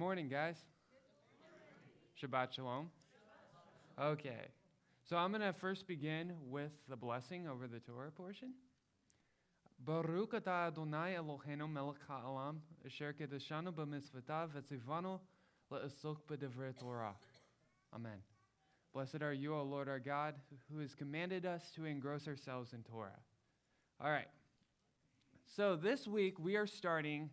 morning, guys. Shabbat shalom. Okay. So I'm going to first begin with the blessing over the Torah portion. Baruch atah Adonai Eloheinu melech ha'olam, asher kedeshanu b'mitzvotav v'tzivanu le'asok b'divrei Torah. Amen. Blessed are you, O Lord our God, who has commanded us to engross ourselves in Torah. All right. So this week we are starting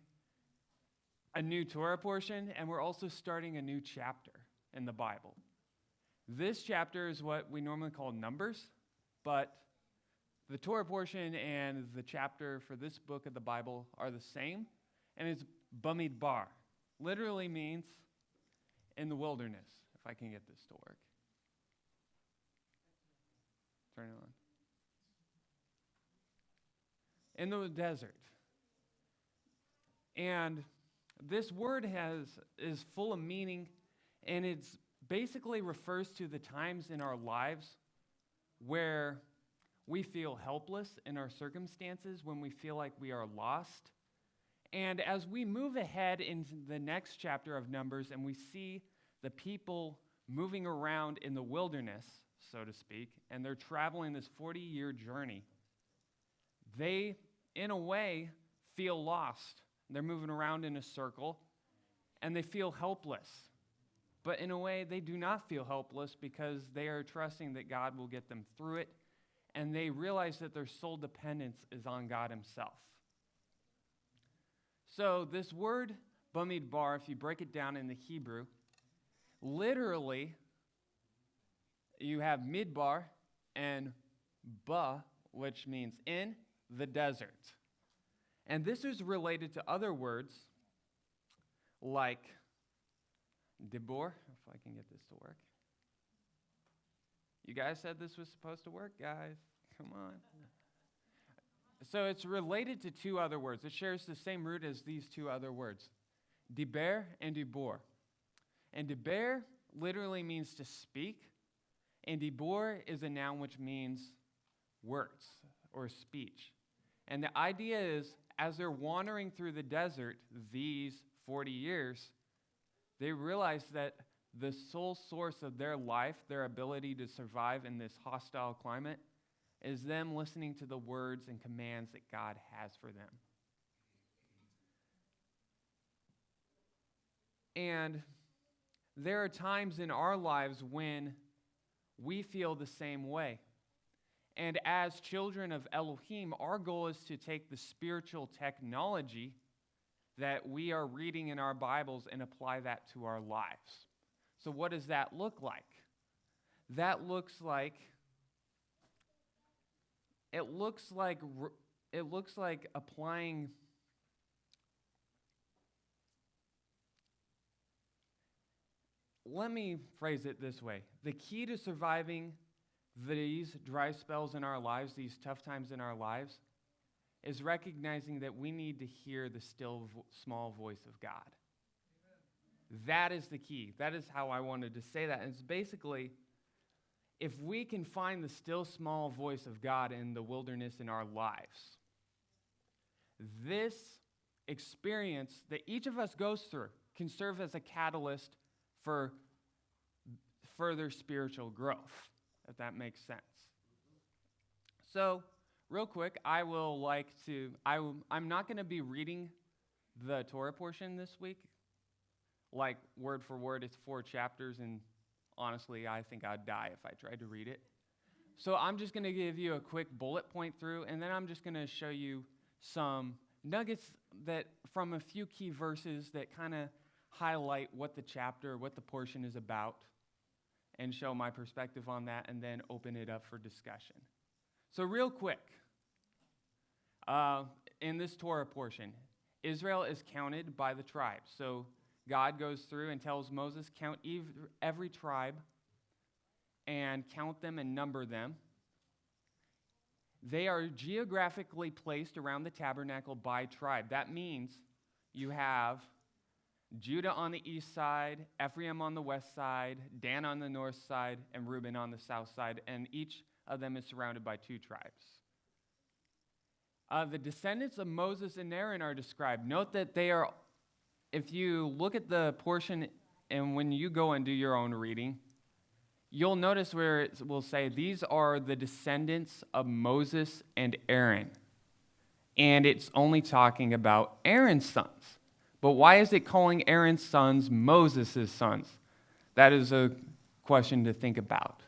a new Torah portion, and we're also starting a new chapter in the Bible. This chapter is what we normally call Numbers, but the Torah portion and the chapter for this book of the Bible are the same, and it's Bamidbar. Literally means in the wilderness, if I can get this to work. Turn it on. In the desert. And this word is full of meaning, and it basically refers to the times in our lives where we feel helpless in our circumstances, when we feel like we are lost. And as we move ahead into the next chapter of Numbers and we see the people moving around in the wilderness, so to speak, and they're traveling this 40-year journey, they, in a way, feel lost. They're moving around in a circle, and they feel helpless. But in a way, they do not feel helpless because they are trusting that God will get them through it, and they realize that their sole dependence is on God himself. So this word, Bamidbar, if you break it down in the Hebrew, literally, you have midbar and ba, which means in the desert. And this is related to other words like dibor, if I can get this to work. You guys said this was supposed to work, guys. Come on. So it's related to two other words. It shares the same root as these two other words, diber and dibor. And diber literally means to speak, and dibor is a noun which means words or speech. And the idea is, as they're wandering through the desert these 40 years, they realize that the sole source of their life, their ability to survive in this hostile climate, is them listening to the words and commands that God has for them. And there are times in our lives when we feel the same way. And as children of Elohim, our goal is to take the spiritual technology that we are reading in our Bibles and apply that to our lives. So what does that look like? That looks like applying Let me phrase it this way. The key to surviving these dry spells in our lives, these tough times in our lives, is recognizing that we need to hear the still small voice of God. Amen. That is the key. That is how I wanted to say that. And it's basically, if we can find the still small voice of God in the wilderness in our lives, this experience that each of us goes through can serve as a catalyst for further spiritual growth, if that makes sense. So, real quick, I'm not going to be reading the Torah portion this week, like word for word. It's 4 chapters, and honestly, I think I'd die if I tried to read it. So I'm just going to give you a quick bullet point through, and then I'm just going to show you some nuggets that from a few key verses that kind of highlight what the chapter, what the portion is about, and show my perspective on that, and then open it up for discussion. So real quick, in this Torah portion, Israel is counted by the tribes. So God goes through and tells Moses, count every tribe and count them and number them. They are geographically placed around the tabernacle by tribe. That means you have Judah on the east side, Ephraim on the west side, Dan on the north side, and Reuben on the south side, and each of them is surrounded by 2 tribes. The descendants of Moses and Aaron are described. Note that they are if you look at the portion and when you go and do your own reading, you'll notice where it will say, these are the descendants of Moses and Aaron. And it's only talking about Aaron's sons. But why is it calling Aaron's sons Moses' sons? That is a question to think about.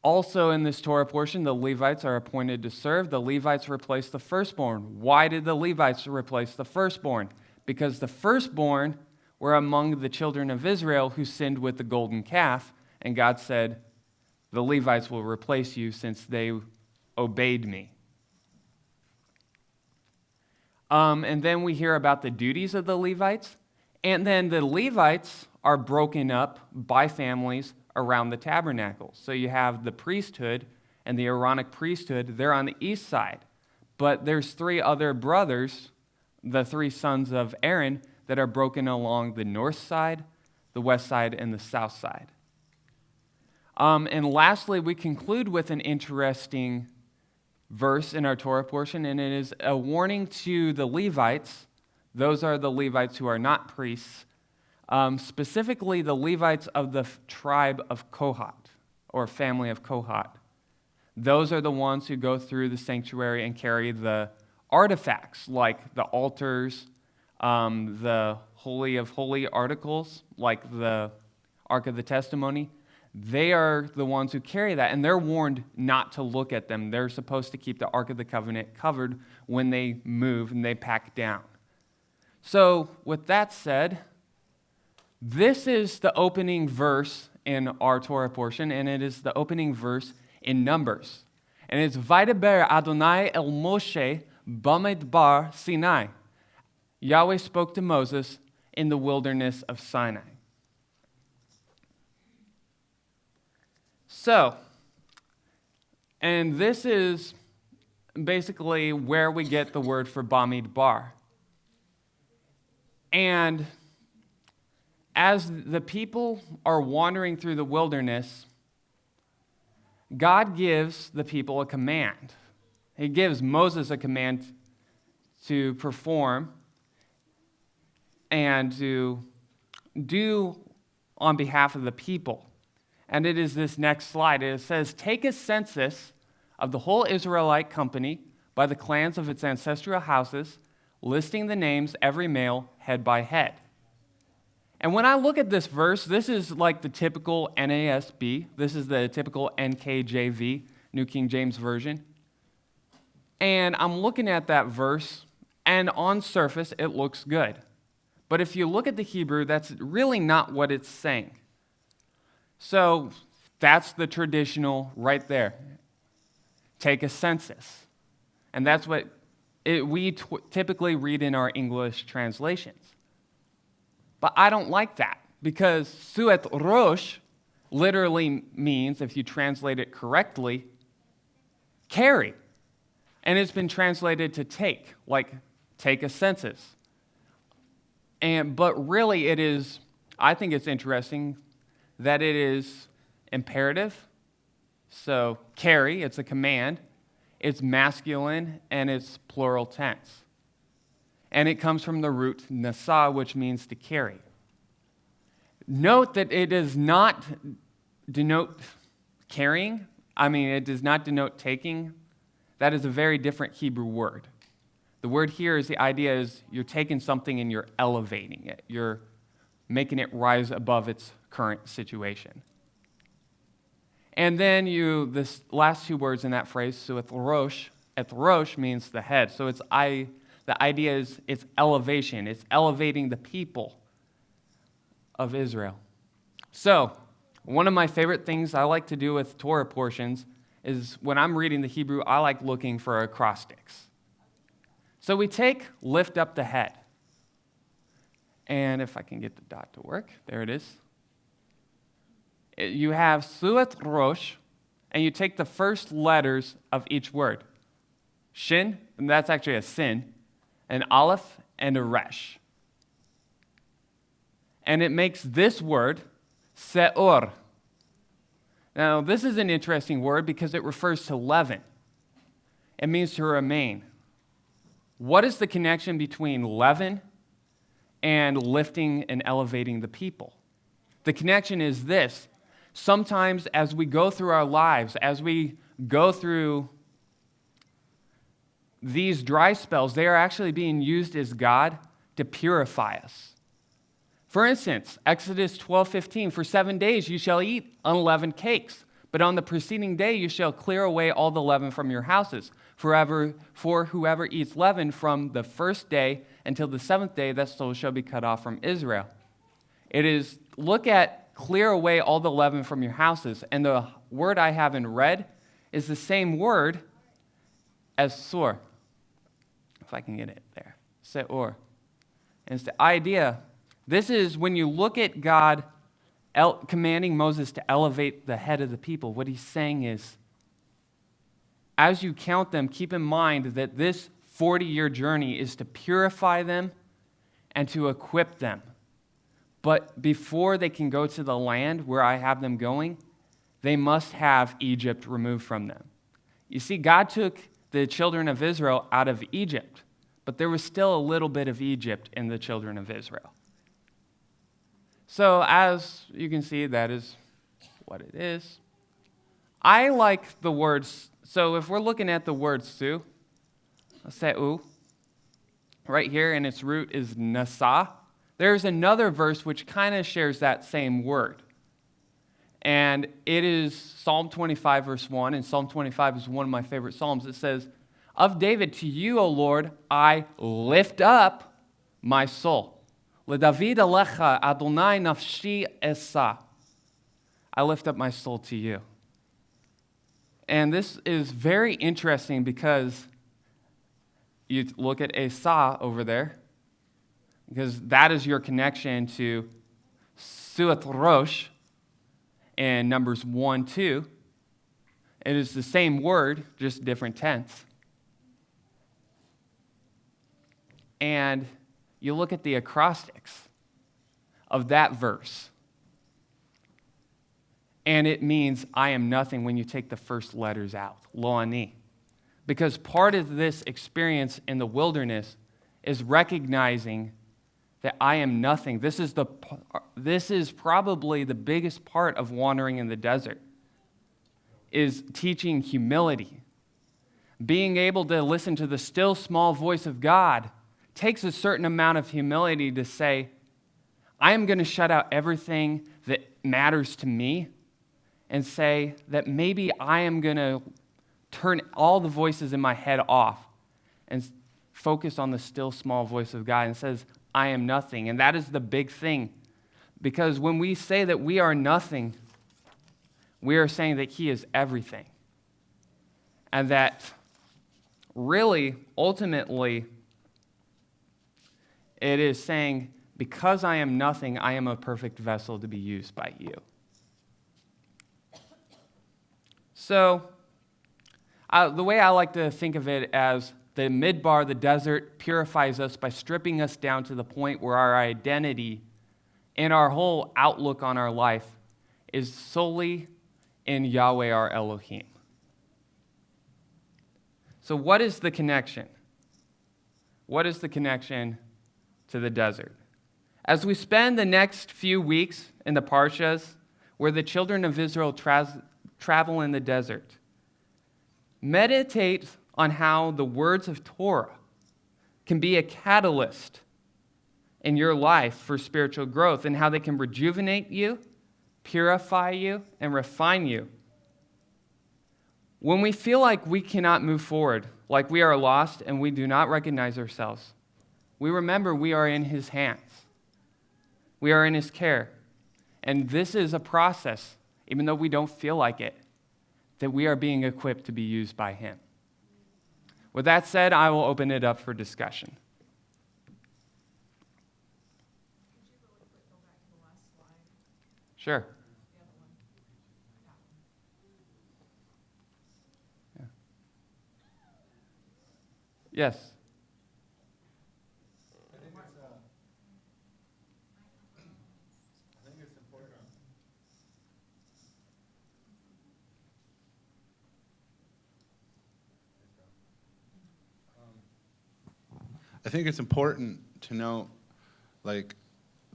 Also in this Torah portion, the Levites are appointed to serve. The Levites replace the firstborn. Why did the Levites replace the firstborn? Because the firstborn were among the children of Israel who sinned with the golden calf, and God said, the Levites will replace you since they obeyed me. And then we hear about the duties of the Levites, and then the Levites are broken up by families around the tabernacle. So you have the priesthood and the Aaronic priesthood, they're on the east side. But there's 3 other brothers, the 3 sons of Aaron, that are broken along the north side, the west side, and the south side. And lastly, we conclude with an interesting verse in our Torah portion, and it is a warning to the Levites. Those are the Levites who are not priests, specifically the Levites of the tribe of Kohat, or family of Kohat. Those are the ones who go through the sanctuary and carry the artifacts, like the altars, the Holy of Holy articles, like the Ark of the Testimony. They are the ones who carry that, and they're warned not to look at them. They're supposed to keep the Ark of the Covenant covered when they move and they pack down. So, with that said, this is the opening verse in our Torah portion, and it is the opening verse in Numbers. And it's Vaydaber Adonai el Moshe Bamidbar Sinai. Yahweh spoke to Moses in the wilderness of Sinai. So, and this is basically where we get the word for Bamidbar. And as the people are wandering through the wilderness, God gives the people a command. He gives Moses a command to perform and to do on behalf of the people. And it is this next slide. It says, take a census of the whole Israelite company by the clans of its ancestral houses, listing the names, every male, head by head. And when I look at this verse, this is like the typical NASB. This is the typical NKJV, New King James Version. And I'm looking at that verse, and on surface, it looks good. But if you look at the Hebrew, that's really not what it's saying. So that's the traditional right there. Take a census. And that's what we typically read in our English translations. But I don't like that, because suet rosh literally means, if you translate it correctly, carry. And it's been translated to take, like take a census. But really it is, I think it's interesting that it is imperative. So carry, it's a command. It's masculine and it's plural tense. And it comes from the root nasa, which means to carry. Note that it does not denote carrying. It does not denote taking. That is a very different Hebrew word. The word here is the idea is you're taking something and you're elevating it. You're making it rise above its current situation. And then this last 2 words in that phrase, so ethrosh means the head. So the idea is it's elevation. It's elevating the people of Israel. So, one of my favorite things I like to do with Torah portions is when I'm reading the Hebrew, I like looking for acrostics. So we take lift up the head. And if I can get the dot to work, there it is. You have suet rosh, and you take the first letters of each word. Shin, and that's actually a sin, an aleph, and a resh. And it makes this word, seor. Now, this is an interesting word because it refers to leaven. It means to remain. What is the connection between leaven and lifting and elevating the people. The connection is this. Sometimes as we go through our lives, as we go through these dry spells, they are actually being used as God to purify us. For instance, Exodus 12:15, for 7 days you shall eat unleavened cakes, but on the preceding day you shall clear away all the leaven from your houses. For whoever eats leaven from the first day until the 7th day, that soul shall be cut off from Israel. It is, look at clear away all the leaven from your houses. And the word I have in red is the same word as sur. If I can get it there. Seor. And it's the idea, this is when you look at God commanding Moses to elevate the head of the people, what he's saying is, as you count them, keep in mind that this 40-year journey is to purify them and to equip them. But before they can go to the land where I have them going, they must have Egypt removed from them. You see, God took the children of Israel out of Egypt, but there was still a little bit of Egypt in the children of Israel. So as you can see, that is what it is. I like the words. So if we're looking at the word su, seu, right here, and its root is nasa, there's another verse which kind of shares that same word. And it is Psalm 25, verse 1, and Psalm 25 is one of my favorite psalms. It says, of David, to you, O Lord, I lift up my soul. LeDavid alecha Adonai nafshi esa. I lift up my soul to you. And this is very interesting because you look at Esa over there, because that is your connection to Suat Rosh in Numbers 1, 2. It is the same word, just different tense. And you look at the acrostics of that verse, and it means I am nothing when you take the first letters out, lo ani. Because part of this experience in the wilderness is recognizing that I am nothing. This is probably the biggest part of wandering in the desert, is teaching humility. Being able to listen to the still small voice of God takes a certain amount of humility to say, I am going to shut out everything that matters to me and say that maybe I am going to turn all the voices in my head off and focus on the still small voice of God, and says, I am nothing. And that is the big thing, because when we say that we are nothing, we are saying that He is everything. And that really, ultimately, it is saying, because I am nothing, I am a perfect vessel to be used by you. So, the way I like to think of it as the Midbar, the desert, purifies us by stripping us down to the point where our identity and our whole outlook on our life is solely in Yahweh our Elohim. So what is the connection? What is the connection to the desert? As we spend the next few weeks in the Parshas, where the children of Israel travel in the desert, meditate on how the words of Torah can be a catalyst in your life for spiritual growth, and how they can rejuvenate you, purify you, and refine you. When we feel like we cannot move forward, like we are lost and we do not recognize ourselves, we remember we are in His hands. We are in His care. And this is a process, even though we don't feel like it, that we are being equipped to be used by Him. With that said, I will open it up for discussion. Sure. Yeah. Yes. I think it's important to know, like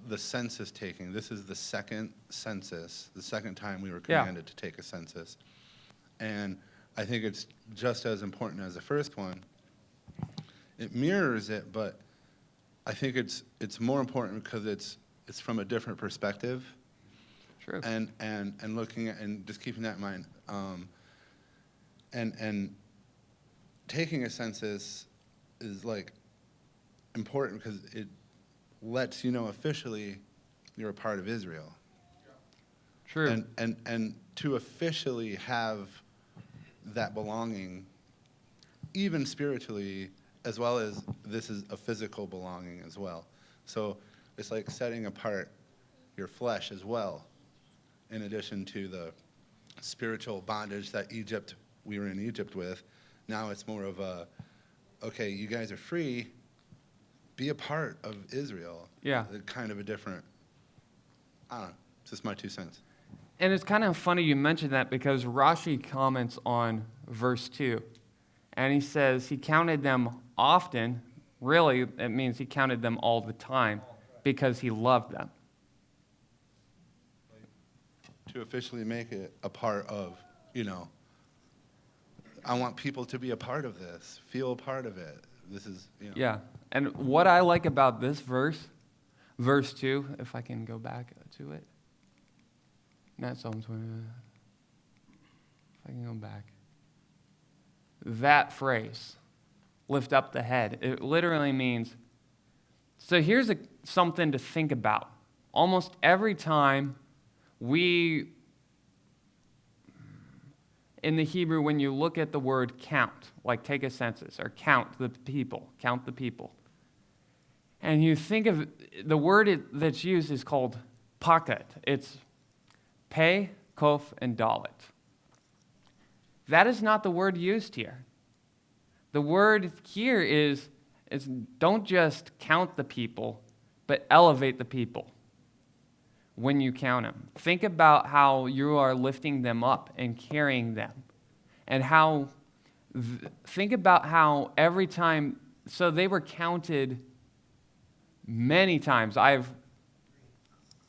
the census taking. This is the second census, the second time we were commanded to take a census. And I think it's just as important as the first one. It mirrors it, but I think it's more important because it's from a different perspective. True. And looking at, and just keeping that in mind. And taking a census is like important because it lets you know officially you're a part of Israel. True. And to officially have that belonging, even spiritually, as well as this is a physical belonging as well. So it's like setting apart your flesh as well, in addition to the spiritual bondage that we were in Egypt with. Now it's more of a, okay, you guys are free, be a part of Israel. Yeah. Kind of a different, I don't know, it's just my 2 cents. And it's kind of funny you mentioned that because Rashi comments on verse 2. And he says he counted them often. Really, it means he counted them all the time because he loved them. To officially make it a part of, I want people to be a part of this, feel a part of it. This is, Yeah. And what I like about this verse 2, if I can go back to it. Not Psalm 20. If I can go back. That phrase, lift up the head, it literally means, so here's something to think about. Almost every time in the Hebrew, when you look at the word count, like take a census or count the people, and you think of the word that's used is called pakat. It's Pei, Kof, and Dalet. That is not the word used here. The word here is don't just count the people, but elevate the people when you count them. Think about how you are lifting them up and carrying them. And think about how every time, so they were counted many times.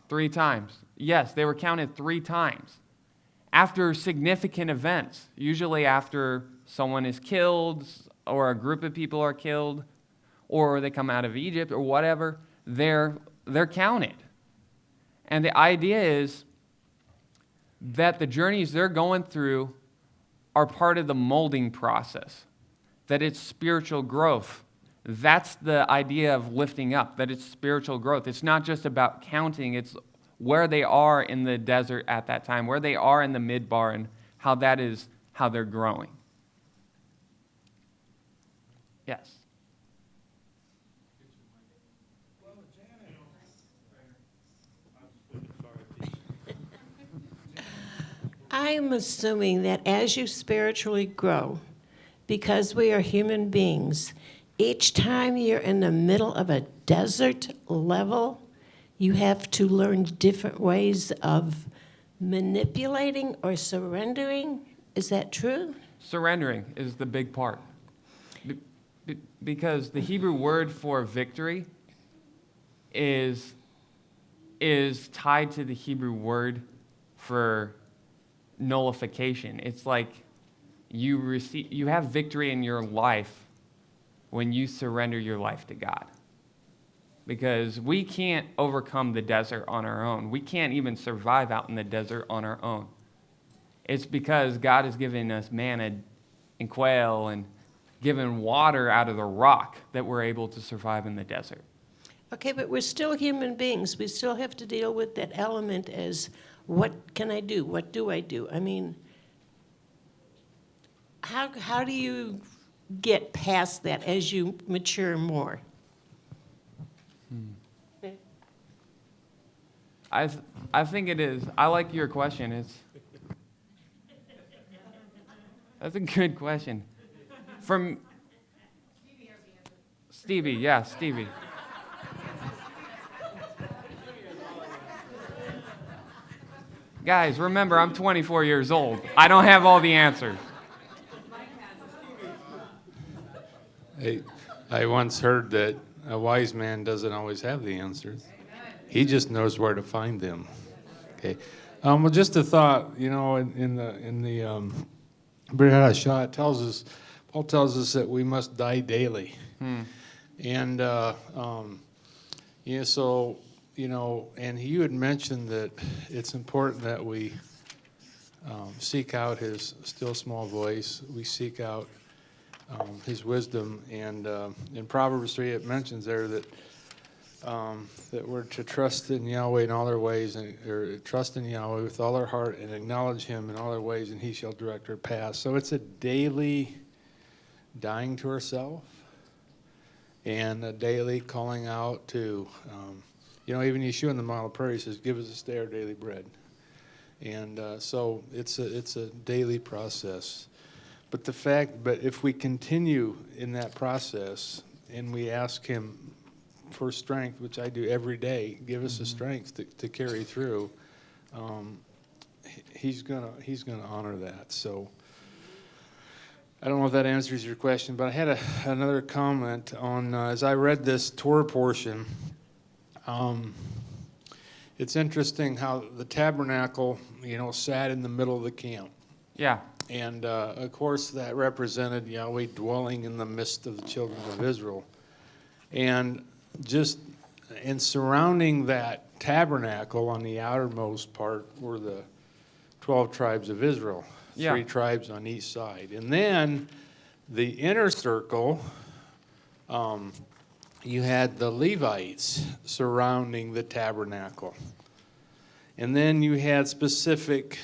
3 times. Yes, they were counted 3 times. After significant events, usually after someone is killed or a group of people are killed or they come out of Egypt or whatever, they're counted. And the idea is that the journeys they're going through are part of the molding process, that it's spiritual growth. That's the idea of lifting up, that it's spiritual growth. It's not just about counting, it's where they are in the desert at that time, where they are in the Bamidbar, and how that is how they're growing. Yes. I'm assuming that as you spiritually grow, because we are human beings, each time you're in the middle of a desert level, you have to learn different ways of manipulating or surrendering. Is that true? Surrendering is the big part. Because the Hebrew word for victory is tied to the Hebrew word for nullification. It's like you have victory in your life when you surrender your life to God. Because we can't overcome the desert on our own. We can't even survive out in the desert on our own. It's because God has given us manna and quail and given water out of the rock that we're able to survive in the desert. Okay, but we're still human beings. We still have to deal with that element as, what can I do? What do I do? I mean, how do you get past that as you mature more? I think it is. I like your question. That's a good question. From Stevie, yeah, Stevie. Guys, remember, I'm 24 years old. I don't have all the answers. I once heard that a wise man doesn't always have the answers. He just knows where to find them. Okay. Well, just a thought, in the Brit Hadashah, Paul tells us that we must die daily. And, so, and you had mentioned that it's important that we seek out his still small voice. We seek out his wisdom. And in Proverbs 3, it mentions there that we're to trust in Yahweh in all our ways, or trust in Yahweh with all our heart and acknowledge him in all our ways, and he shall direct our paths. So it's a daily dying to ourselves and a daily calling out to, even Yeshua in the model prayer, he says, give us this day our daily bread. And so it's a daily process. But if we continue in that process and we ask him for strength, which I do every day, give us the strength to carry through, he's gonna honor that. So I don't know if that answers your question, but I had another comment on as I read this Torah portion. It's interesting how the tabernacle, sat in the middle of the camp. Yeah. And, of course, that represented Yahweh dwelling in the midst of the children of Israel. And surrounding that tabernacle on the outermost part were the 12 tribes of Israel, 3 tribes on each side. And then the inner circle, you had the Levites surrounding the tabernacle. And then you had specific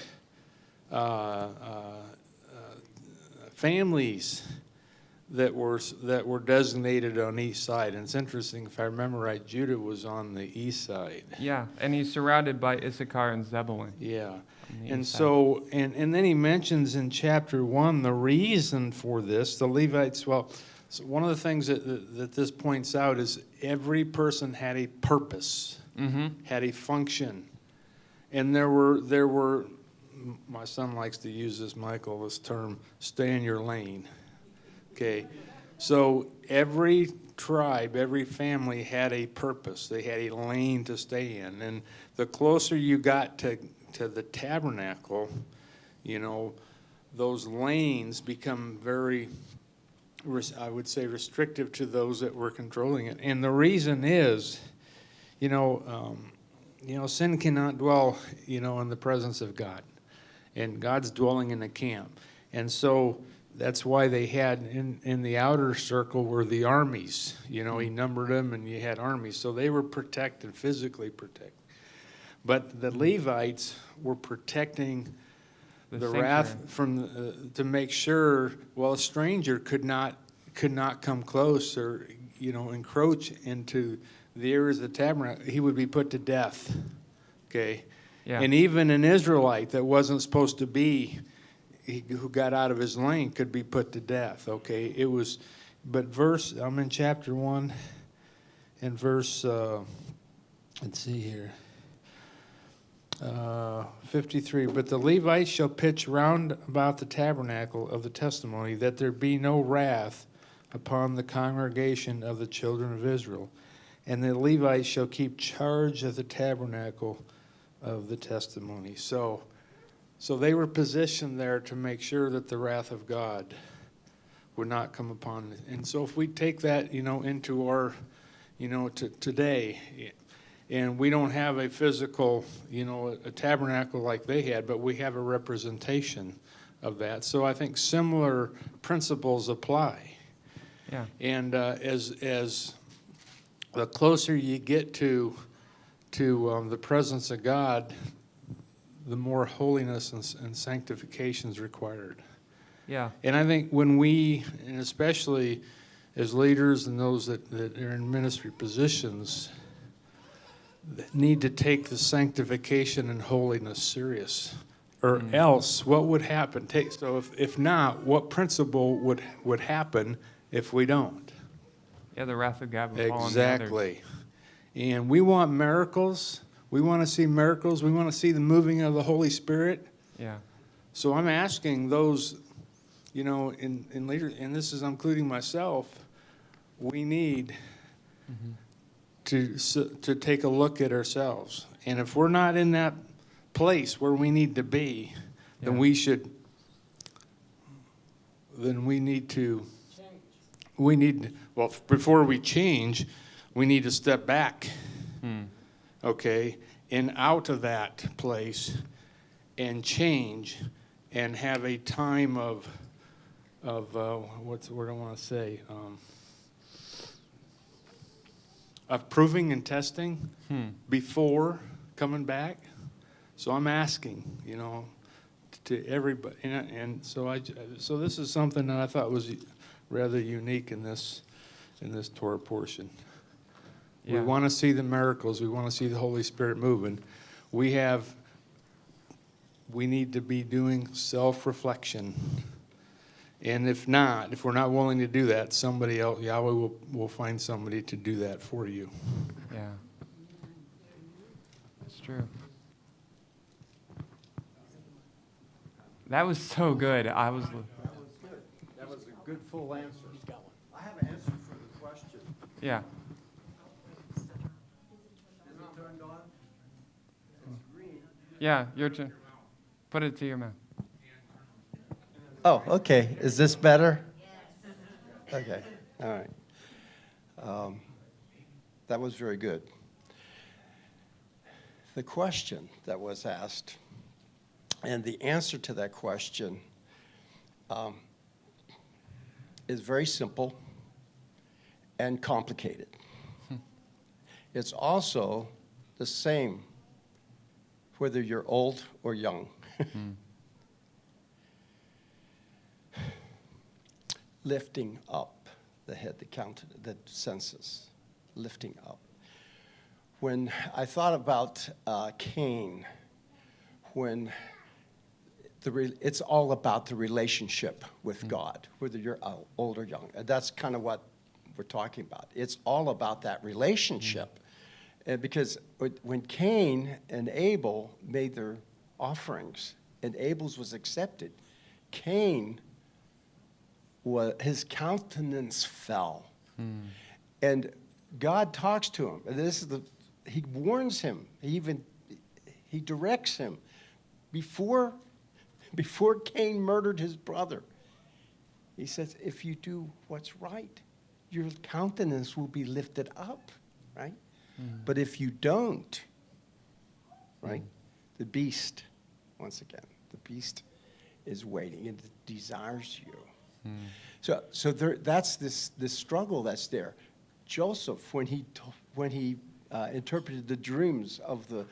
families that were designated on each side. And it's interesting, if I remember right, Judah was on the east side. Yeah, and he's surrounded by Issachar and Zebulun. Yeah. And so, and then he mentions in chapter 1 the reason for this. The Levites, so one of the things that this points out is every person had a purpose, had a function. And there were, my son likes to use this term, stay in your lane. Okay, so every tribe, every family had a purpose. They had a lane to stay in. And the closer you got to the tabernacle, those lanes become very, I would say, restrictive to those that were controlling it. And the reason is, sin cannot dwell, in the presence of God. And God's dwelling in the camp. And so that's why they had in the outer circle were the armies. He numbered them, and you had armies. So they were protected, physically protected. But the Levites were protecting the wrath from to make sure, a stranger could not come close or encroach into the areas of the tabernacle. He would be put to death. Okay. Yeah. And even an Israelite that wasn't supposed to be, who got out of his lane, could be put to death. Okay, I'm in chapter 1 and verse, let's see here, 53. But the Levites shall pitch round about the tabernacle of the testimony, that there be no wrath upon the congregation of the children of Israel. And the Levites shall keep charge of the tabernacle of the testimony. So they were positioned there to make sure that the wrath of God would not come upon it. And so if we take that, into our, today, and we don't have a physical, a tabernacle like they had, but we have a representation of that. So I think similar principles apply. Yeah. And as the closer you get to the presence of God, the more holiness and sanctification is required. Yeah. And I think when we, and especially as leaders and those that are in ministry positions, that need to take the sanctification and holiness serious. Or else, what would happen? So if not, what principle would happen if we don't? Yeah, the wrath of God would fall on the others. Exactly. And we want miracles. We want to see miracles. We want to see the moving of the Holy Spirit. Yeah. So I'm asking those, in leaders, and this is including myself, we need to take a look at ourselves. And if we're not in that place where we need to be, then Yeah. we need to, well, before we change, we need to step back, okay, and out of that place and change and have a time of what's the word I want to say? Of proving and testing before coming back. So I'm asking, to everybody, and so this is something that I thought was rather unique in this Torah portion. Yeah. We want to see the miracles. We want to see the Holy Spirit moving. We need to be doing self-reflection. And if we're not willing to do that, somebody else, Yahweh will find somebody to do that for you. Yeah. That's true. That was so good. That was good. That was a good full answer. I have an answer for the question. Yeah. Is it turned on? It's green. Yeah, your turn. Put it to your mouth. Oh, okay. Is this better? Okay. All right. That was very good. The question that was asked, and the answer to that question is very simple and complicated. It's also the same whether you're old or young. Lifting up the head, the census, lifting up. When I thought about Cain, when it's all about the relationship with God, whether you're old or young. And that's kind of what we're talking about. It's all about that relationship. Because when Cain and Abel made their offerings, and Abel's was accepted, Cain, his countenance fell. And God talks to him. And he warns him. He directs him. Before Cain murdered his brother, he says, if you do what's right, your countenance will be lifted up, right? But if you don't, right, the beast, once again, the beast is waiting and it desires you. So that's this struggle that's there. Joseph, when he interpreted the dreams of the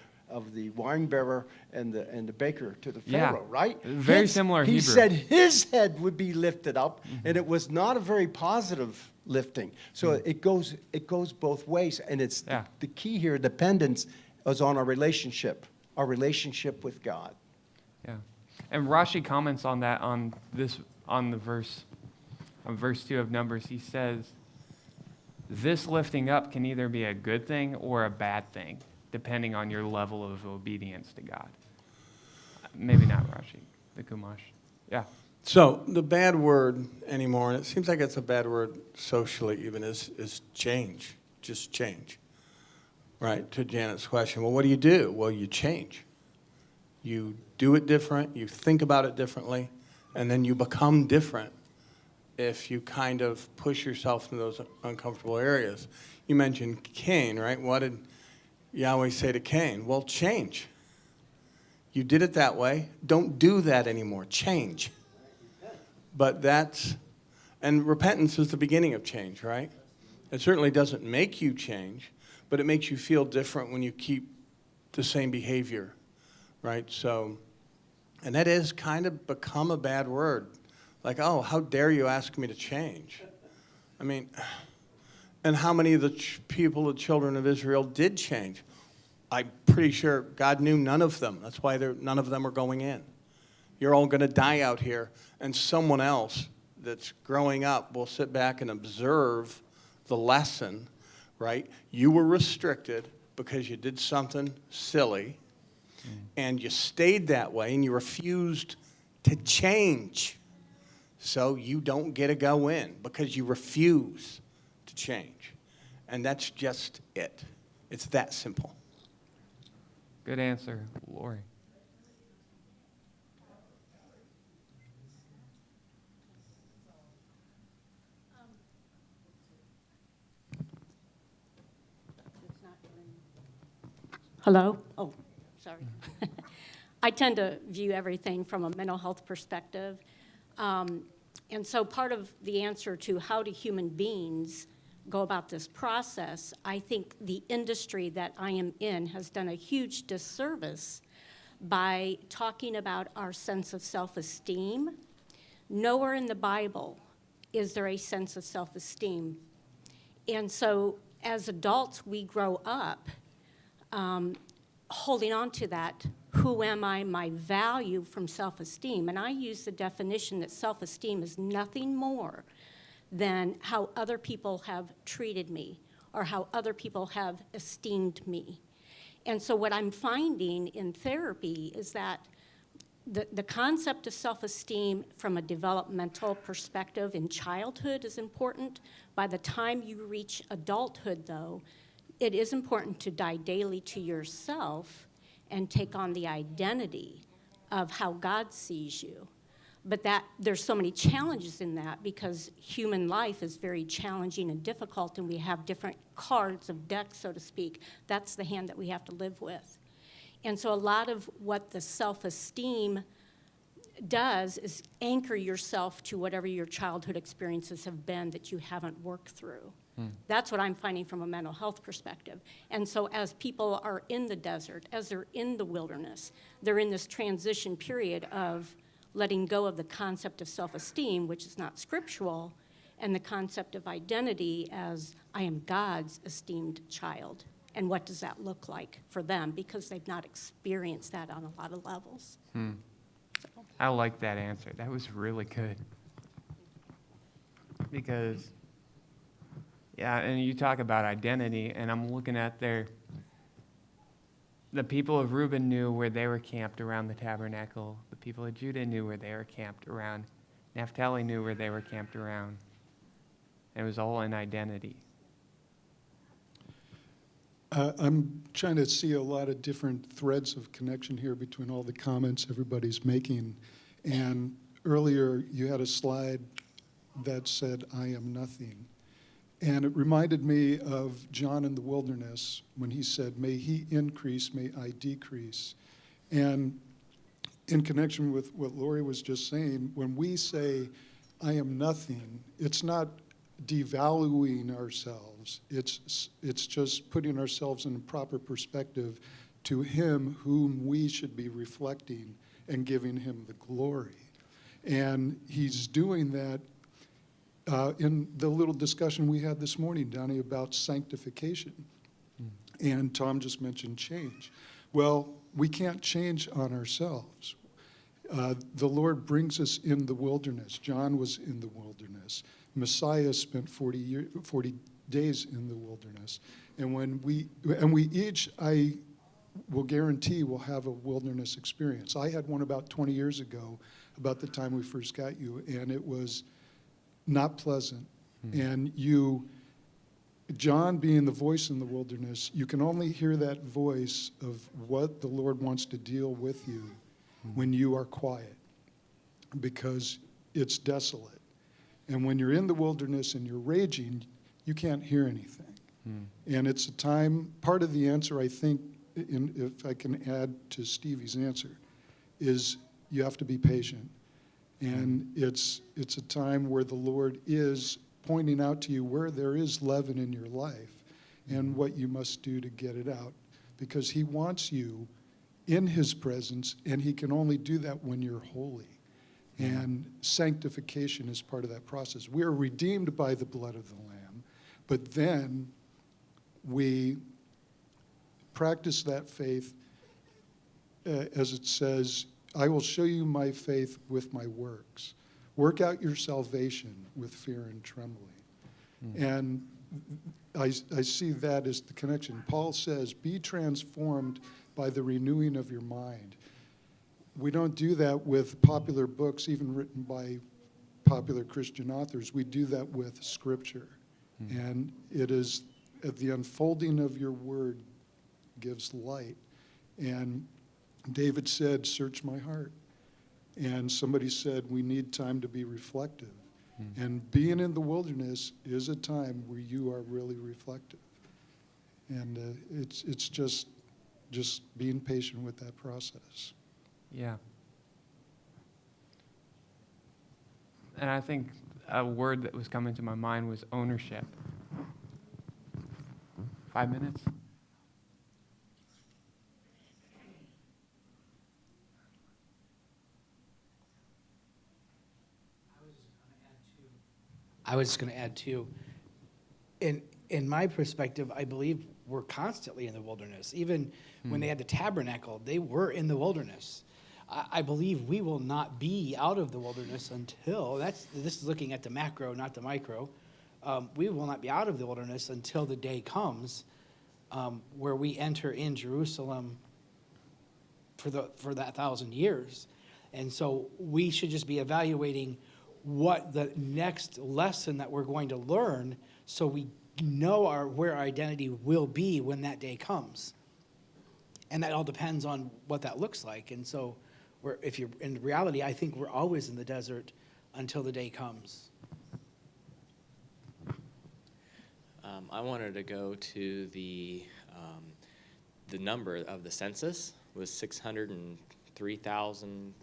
wine bearer and the baker to the Pharaoh, right? Very similar He Hebrew. said his head would be lifted up, and it was not a very positive lifting. So it goes both ways, and it's the key here. Dependence is on our relationship with God. Yeah. And Rashi comments on that on verse 2 of Numbers. He says, this lifting up can either be a good thing or a bad thing, depending on your level of obedience to God. Maybe not Rashi, the Chumash. Yeah. So the bad word anymore, and it seems like it's a bad word socially even, is change. Just change. Right, to Janet's question. Well, what do? Well, you change. You do it different, you think about it differently, and then you become different if you kind of push yourself in those uncomfortable areas. You mentioned Cain, right? What did Yahweh say to Cain? Well, change. You did it that way. Don't do that anymore. Change. But and repentance is the beginning of change, right? It certainly doesn't make you change, but it makes you feel different when you keep the same behavior, right? So, and that is kind of become a bad word. Like, oh, how dare you ask me to change? I mean, and how many of the people, the children of Israel, did change? I'm pretty sure God knew none of them. That's why none of them are going in. You're all going to die out here, and someone else that's growing up will sit back and observe the lesson, right? You were restricted because you did something silly, and you stayed that way, and you refused to change. So you don't get to go in because you refuse to change. And that's just it. It's that simple. Good answer, Lori. Hello? Oh, sorry. I tend to view everything from a mental health perspective. And so part of the answer to how do human beings go about this process, I think the industry that I am in has done a huge disservice by talking about our sense of self-esteem. Nowhere in the Bible is there a sense of self-esteem. And so as adults, we grow up holding on to that, who am I, my value from self-esteem. And I use the definition that self-esteem is nothing more than how other people have treated me or how other people have esteemed me. And so what I'm finding in therapy is that the concept of self-esteem from a developmental perspective in childhood is important. By the time you reach adulthood, though, it is important to die daily to yourself and take on the identity of how God sees you. But that there's so many challenges in that because human life is very challenging and difficult, and we have different cards of deck, so to speak. That's the hand that we have to live with. And so a lot of what the self-esteem does is anchor yourself to whatever your childhood experiences have been that you haven't worked through. That's what I'm finding from a mental health perspective. And so as people are in the desert, as they're in the wilderness, they're in this transition period of letting go of the concept of self-esteem, which is not scriptural, and the concept of identity as I am God's esteemed child. And what does that look like for them? Because they've not experienced that on a lot of levels. So. I like that answer. That was really good. Because, yeah, and you talk about identity, and I'm looking at the people of Reuben knew where they were camped around the tabernacle. The people of Judah knew where they were camped around. Naphtali knew where they were camped around. And it was all in identity. I'm trying to see a lot of different threads of connection here between all the comments everybody's making. And earlier you had a slide that said, I am nothing. And it reminded me of John in the wilderness when he said, may he increase, may I decrease. And in connection with what Lori was just saying, when we say, I am nothing, it's not devaluing ourselves. It's just putting ourselves in a proper perspective to him whom we should be reflecting and giving him the glory. And he's doing that in the little discussion we had this morning, Donnie, about sanctification. And Tom just mentioned change. Well, we can't change on ourselves. The Lord brings us in the wilderness. John was in the wilderness. Messiah spent 40 days in the wilderness. And we each, I will guarantee, will have a wilderness experience. I had one about 20 years ago, about the time we first got you, and it was not pleasant. And John being the voice in the wilderness, you can only hear that voice of what the Lord wants to deal with you when you are quiet, because it's desolate. And when you're in the wilderness and you're raging, you can't hear anything. And it's a time, part of the answer, I think, if I can add to Stevie's answer, is you have to be patient. And it's a time where the Lord is pointing out to you where there is leaven in your life and what you must do to get it out. Because he wants you in his presence, and he can only do that when you're holy. And sanctification is part of that process. We are redeemed by the blood of the Lamb, but then we practice that faith as it says, I will show you my faith with my works. Work out your salvation with fear and trembling. And I see that as the connection. Paul says, be transformed by the renewing of your mind. We don't do that with popular books, even written by popular Christian authors. We do that with Scripture. And it is the unfolding of your word gives light. And David said, search my heart. And somebody said, we need time to be reflective. And being in the wilderness is a time where you are really reflective. And it's just being patient with that process. Yeah. And I think a word that was coming to my mind was ownership. 5 minutes? I was just going to add too. In my perspective, I believe we're constantly in the wilderness. Even when they had the tabernacle, they were in the wilderness. I believe we will not be out of the wilderness until this is looking at the macro, not the micro. We will not be out of the wilderness until the day comes where we enter in Jerusalem for that 1,000 years. And so we should just be evaluating what the next lesson that we're going to learn so we know where our identity will be when that day comes. And that all depends on what that looks like. And so if you're in reality, I think we're always in the desert until the day comes. I wanted to go to the number of the census was 603,000.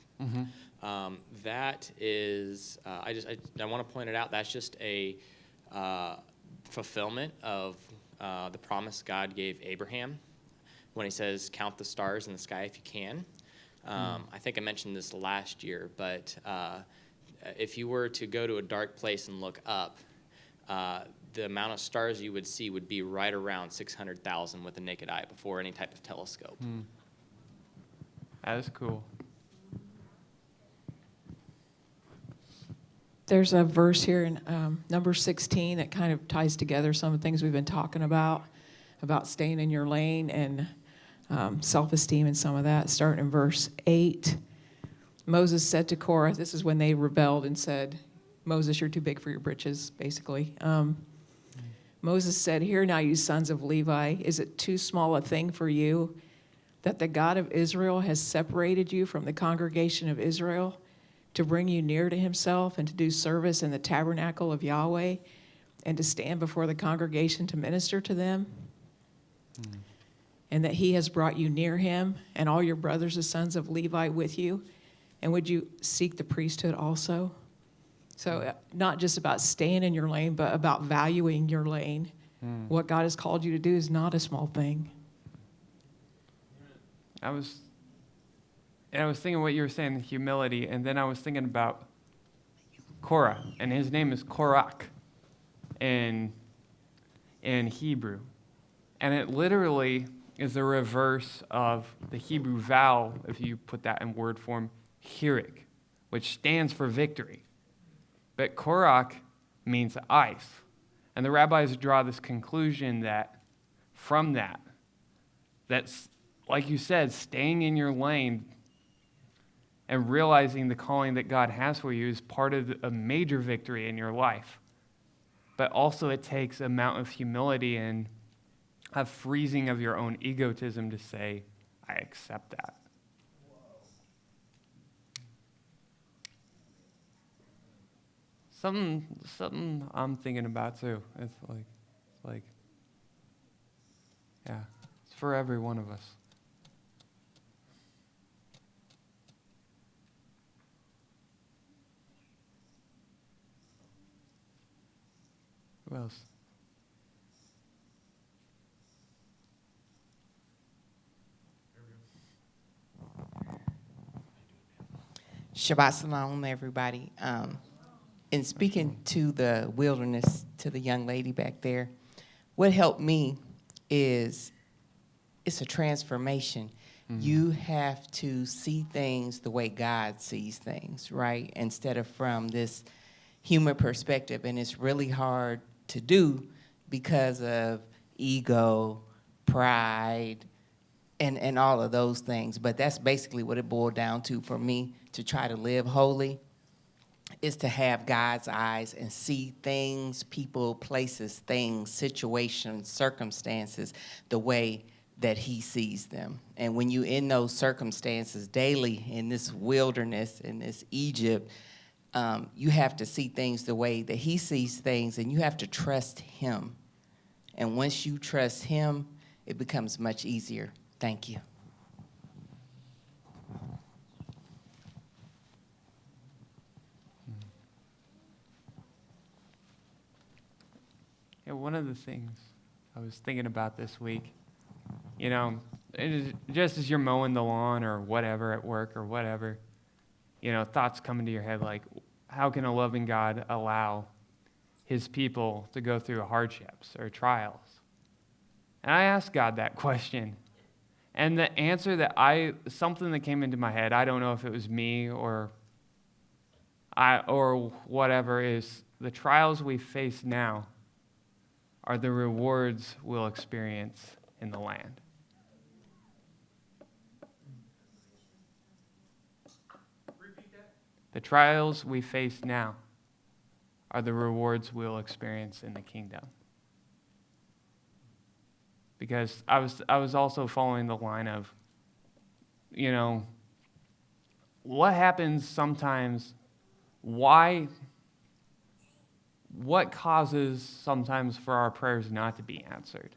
That is, I want to point it out. That's just a fulfillment of the promise God gave Abraham when he says, "Count the stars in the sky if you can." I think I mentioned this last year, but if you were to go to a dark place and look up, the amount of stars you would see would be right around 600,000 with the naked eye before any type of telescope. That is cool. There's a verse here in number 16 that kind of ties together some of the things we've been talking about staying in your lane and self-esteem and some of that. Starting in verse 8, Moses said to Korah, this is when they rebelled and said, Moses, you're too big for your britches, basically. Moses said, hear now, you sons of Levi, is it too small a thing for you that the God of Israel has separated you from the congregation of Israel to bring you near to himself and to do service in the tabernacle of Yahweh and to stand before the congregation to minister to them? And that he has brought you near him and all your brothers, the sons of Levi, with you? And would you seek the priesthood also? So not just about staying in your lane, but about valuing your lane. What God has called you to do is not a small thing. I was thinking what you were saying, humility, and then I was thinking about Korah, and his name is Korach in Hebrew. And it literally is the reverse of the Hebrew vowel, if you put that in word form, hirik, which stands for victory. But Korach means ice. And the rabbis draw this conclusion that from that's, like you said, staying in your lane and realizing the calling that God has for you is part of a major victory in your life. But also it takes an amount of humility and a freezing of your own egotism to say, I accept that. Something I'm thinking about too. It's like, yeah, it's for every one of us. Who else? Shabbat Shalom, everybody. In speaking to the wilderness, to the young lady back there, what helped me is it's a transformation. You have to see things the way God sees things, right? Instead of from this human perspective. And it's really hard to do because of ego, pride, and all of those things. But that's basically what it boiled down to for me, to try to live holy, is to have God's eyes and see things, people, places, things, situations, circumstances the way that he sees them. And when you're in those circumstances daily in this wilderness, in this Egypt, you have to see things the way that he sees things, and you have to trust him. And once you trust him, it becomes much easier. Thank you. Yeah, one of the things I was thinking about this week, you know, it is just as you're mowing the lawn or whatever at work or whatever, you know, thoughts come into your head like, how can a loving God allow his people to go through hardships or trials? And I asked God that question. And the answer something that came into my head, I don't know if it was me or whatever, is the trials we face now are the rewards we'll experience in the land. Repeat that. The trials we face now are the rewards we'll experience in the kingdom. Because I was also following the line of, you know, what happens sometimes, what causes sometimes for our prayers not to be answered?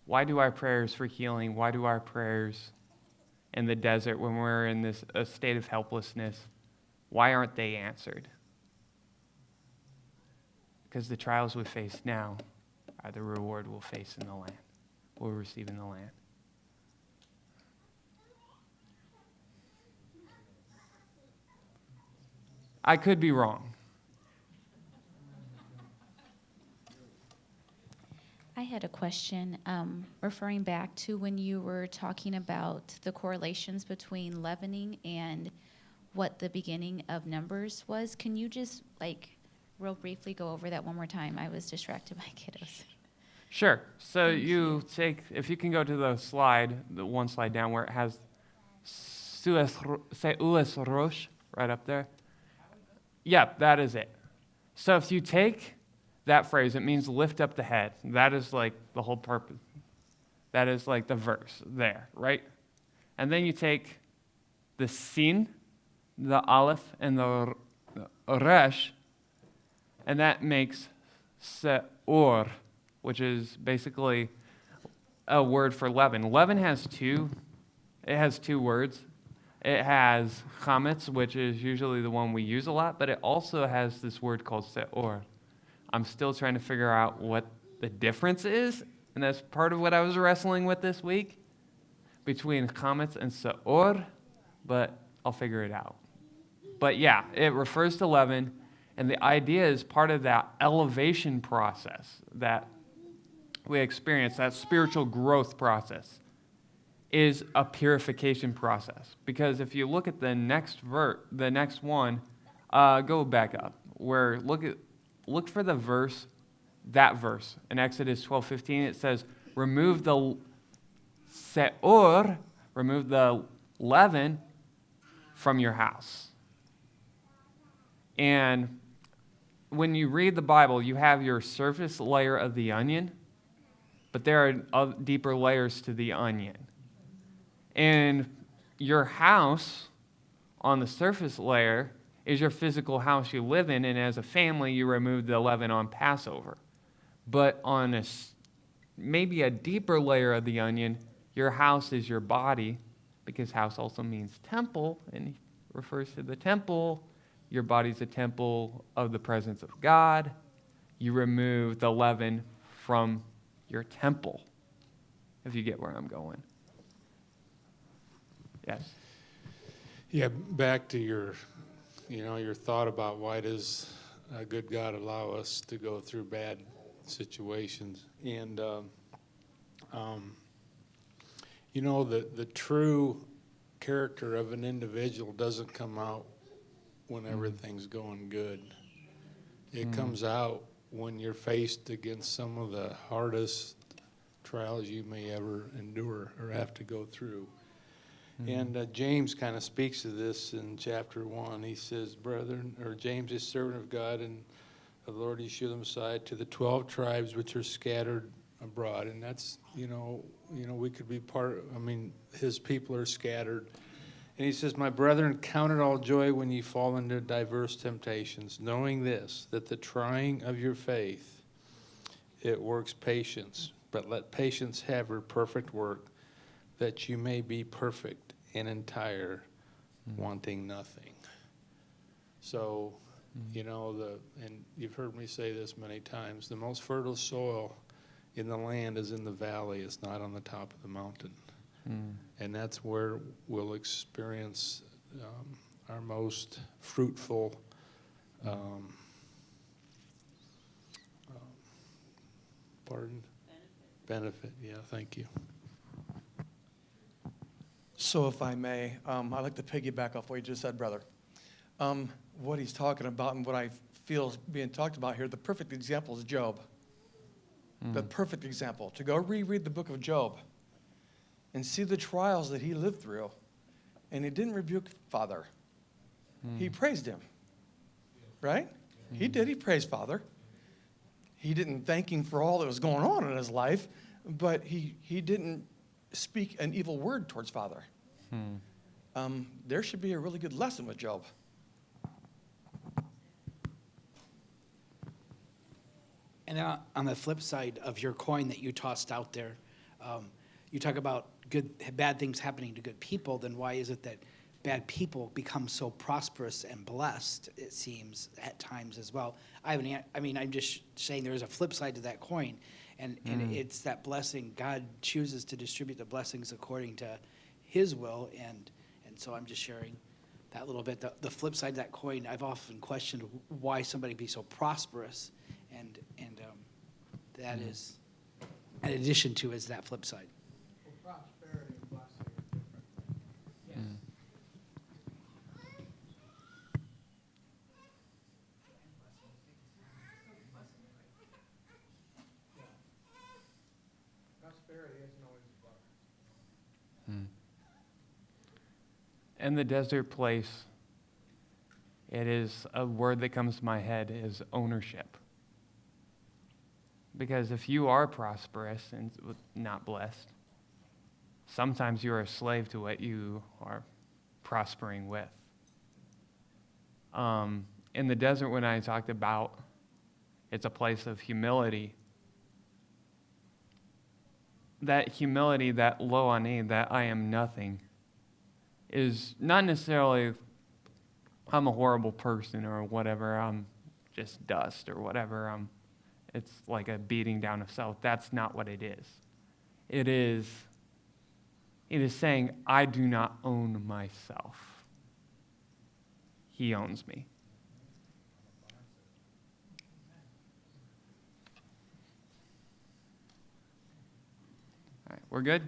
Why do our prayers for healing, why do our prayers in the desert when we're in a state of helplessness, why aren't they answered? Because the trials we face now are the reward we'll face in the land, we'll receive in the land. I could be wrong. I had a question referring back to when you were talking about the correlations between leavening and what the beginning of Numbers was. Can you just, real briefly go over that one more time? I was distracted by kiddos. Sure. So you take, if you can go to the slide, the one slide down where it has Seues Rosh right up there. Yep, that is it. So if you take that phrase, it means lift up the head. That is like the whole purpose. That is like the verse there, right? And then you take the sin, the aleph, and the resh, and that makes seor, which is basically a word for leaven. Leaven has two words. It has chametz, which is usually the one we use a lot, but it also has this word called seor. I'm still trying to figure out what the difference is, and that's part of what I was wrestling with this week between chametz and seor, but I'll figure it out. But yeah, it refers to leaven, and the idea is part of that elevation process that we experience, that spiritual growth process, is a purification process. Because if you look at the next one, go back up, where look for the verse, that verse. In Exodus 12:15, it says, remove the seor, remove the leaven from your house. And when you read the Bible, you have your surface layer of the onion, but there are deeper layers to the onion. And your house on the surface layer is your physical house you live in, and as a family, you remove the leaven on Passover. But on maybe a deeper layer of the onion, your house is your body, because house also means temple, and it refers to the temple. Your body's a temple of the presence of God. You remove the leaven from your temple, if you get where I'm going. Yes? Yeah, back to your thought about why does a good God allow us to go through bad situations. And, the true character of an individual doesn't come out when everything's going good. It comes out when you're faced against some of the hardest trials you may ever endure or have to go through. And James kind of speaks to this in chapter 1. He says, brethren, or James is servant of God and of the Lord Yeshua the Messiah, to the 12 tribes which are scattered abroad. And that's, we could be his people are scattered. And he says, my brethren, count it all joy when ye fall into diverse temptations, knowing this, that the trying of your faith, it works patience. But let patience have her perfect work, that you may be perfect and entire, wanting nothing. So, and you've heard me say this many times, the most fertile soil in the land is in the valley. It's not on the top of the mountain. And that's where we'll experience our most fruitful benefit. Yeah, thank you. So if I may, I'd like to piggyback off what you just said, brother. What he's talking about and what I feel is being talked about here, the perfect example is Job. The perfect example. To go reread the book of Job and see the trials that he lived through. And he didn't rebuke Father. He praised him. Right? He did. He praised Father. He didn't thank him for all that was going on in his life, but he didn't speak an evil word towards Father. There should be a really good lesson with Job. And on the flip side of your coin that you tossed out there, you talk about bad things happening to good people, then why is it that bad people become so prosperous and blessed, it seems, at times as well? I'm just saying there is a flip side to that coin, and it's that blessing. God chooses to distribute the blessings according to his will, and so I'm just sharing that little bit. The flip side of that coin, I've often questioned why somebody be so prosperous, and that is, in addition to, is that flip side. Prosperity and blessing are different. Yes. Prosperity isn't always abundance. In the desert place, it is a word that comes to my head is ownership. Because if you are prosperous and not blessed, sometimes you're a slave to what you are prospering with. In the desert, when I talked about it's a place of humility, that humility, that lo ani, that I am nothing, is not necessarily I'm a horrible person or whatever, I'm just dust or whatever, it's like a beating down of self. That's not what it is. It is saying, I do not own myself. He owns me. All right, we're good?